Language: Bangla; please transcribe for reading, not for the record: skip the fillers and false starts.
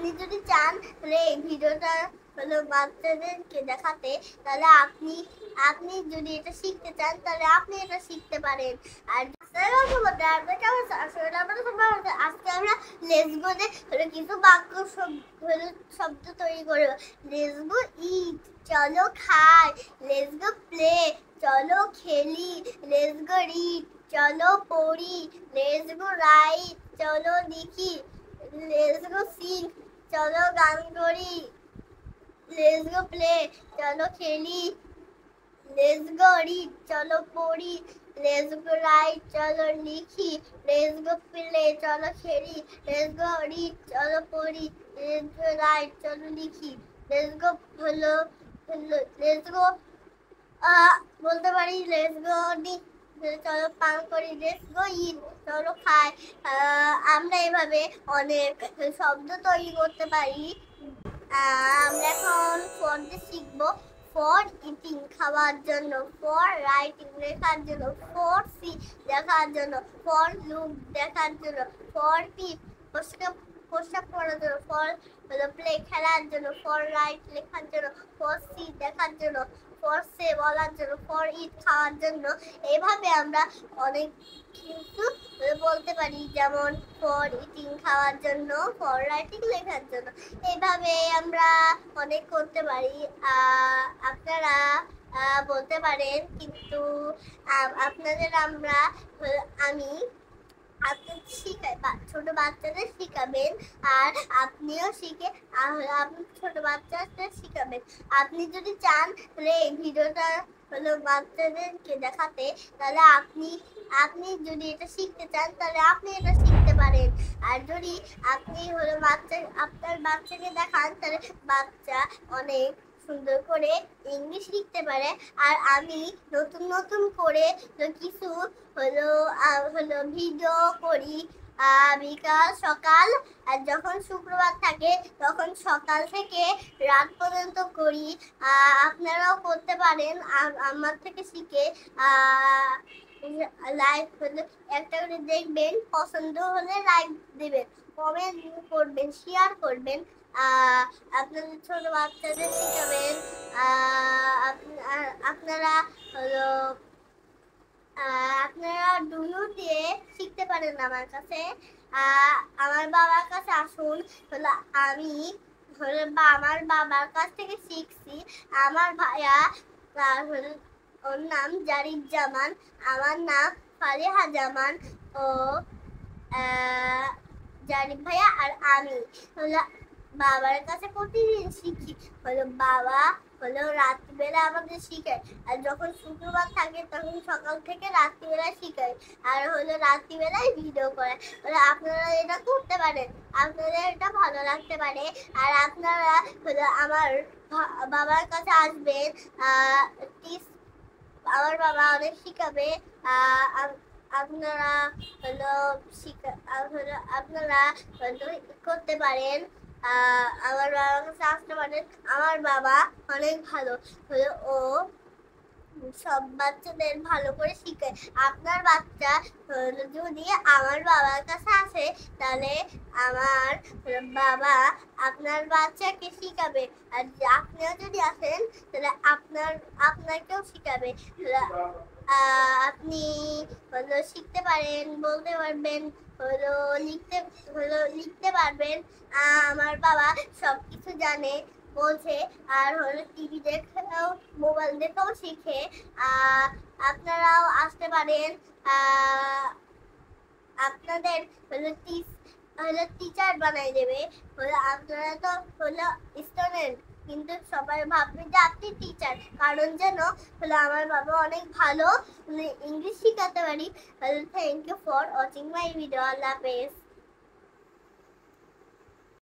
আপনি যদি চান তাহলে এই ভিডিওটা বাচ্চাদেরকে দেখাতে, তাহলে আপনি যদি এটা শিখতে চান তাহলে আপনি এটা শিখতে পারেন। আর আজকে আমরা লেটস গো তে কিছু বাক্য শব্দ তৈরি করব। লেটস গো ইট, চলো খাই। লেটস গো প্লে, চলো খেলি। লেটস গো রিড, চলো পড়ি। লেটস গো রাইট, চলো লিখি। লেটস গো সিং, চলো গান করি। লেটস গো প্লে, চলো খেলি। লেটস গো রিড, চলো পড়ি। লেটস গো রাইট, চলো লিখি। লেটস গো প্লে, চলো খেলি। লেটস গো রিড, চলো পড়ি। লেটস গো রাইট, চলো লিখি। লেটস গো লেটস গো বলতে পারি। লেটস গো ডি, চলো পান করি। লেটস গো ইট, চলো খাই। আমরা এভাবে অনেক শব্দ তৈরি করতে পারি। আমরা এখন ফর দিয়ে শিখবো। ফর ইটিং, খাওয়ার জন্য। ফর রাইটিং, লেখার জন্য। ফর সি, দেখার জন্য। ফর লুক, দেখার জন্য। ফর পিপ, পোশাক পরার জন্য। ফর প্লে, খেলার জন্য। ফর রাইট, লেখার জন্য। ফর সি, দেখার জন্য। ফর সে, বলার জন্য। ফর ইট, খাওয়ার জন্য। এভাবে আমরা অনেক কিছু বলতে পারি, যেমন ফর ইটিং, খাওয়ার জন্য। ফর রাইটিং, লেখার জন্য। এইভাবে আমরা অনেক করতে পারি। আপনারা বলতে পারেন, কিন্তু আপনাদের আমি আপনাদের শিখাই, ছোট বাচ্চাদের শিখাবেন। আর আপনিও শিখে আপনি ছোট বাচ্চাদের শিখাবেন। আপনি যদি চান তাহলে এই ভিডিওটা বাচ্চাদেরকে দেখাতে, তাহলে আপনি যদি এটা শিখতে চান তাহলে আপনি এটা শিখতে পারেন। আর যদি আপনি আপনার বাচ্চাকে দেখান, তাহলে বাচ্চা অনেক সুন্দর করে ইংলিশ লিখতে পারে। আর আমি নতুন করে কিছু ভিডিও করি বিকাল সকাল। আর যখন শুক্রবার থাকে তখন সকাল থেকে রাত পর্যন্ত করি। আপনারাও করতে পারেন আমার থেকে শিখে। লাইক একটা করে দেখবেন, পছন্দ হলে লাইক দেবেন, কমেন্ট করবেন, শেয়ার করবেন। আপনাদের ছোট বাচ্চাদের শিখাবেন। আপনারা আপনারা ডুনু দিয়ে শিখতে পারেন আমার কাছে। আমার বাবার কাছে আসুন। আমি আমার বাবার কাছ থেকে শিখছি। আমার ভাইয়া, ওর নাম জারিফ-জামান, আমার নাম ফারিহা জামান। ও জারিফ ভাইয়া আর আমি বাবার কাছে প্রতিদিন শিখি। বাবা রাত্রিবেলা আমাদের শিখায়। আর যখন শুক্রবার থাকে তখন সকাল থেকে রাত্রিবেলায় শিখায়। আর রাত্রিবেলায় ভিডিও করে। আপনারা এটা করতে পারেন, আপনাদের এটা ভালো লাগতে পারে। আর আপনারা আমার বাবার কাছে আসবেন। আমার বাবা অনেক শিখাবে। আপনারা আপনারা করতে পারেন। আমার বাবার কাছে আসতে পারেন। আমার বাবা অনেক ভালো। ও সব বাচ্চাদের ভালো করে শিখায়। আপনার বাচ্চা যদি আমার বাবার কাছে আসে, তাহলে আমার বাবা আপনার বাচ্চাকে শিখাবে। আর আপনিও যদি আসেন তাহলে আপনাকেও শিখাবে। আপনি শিখতে পারেন, বলতে পারবেন, লিখতে পারবেন। আমার বাবা সবকিছু জানে, বোঝে। আর টিভি দেখেও, মোবাইল দেখেও শিখে। আপনারাও আসতে পারেন। আপনাদের টিচার বানাই দেবে। আপনারা তো স্টুডেন্ট, কিন্তু সবাই ভাববে যে আপনি টিচার। কারণ যেন আমার বাবা অনেক ভালো ইংলিশ শিখাতে পারি। Thank you for watching my video. আল্লাহ হাফেজ।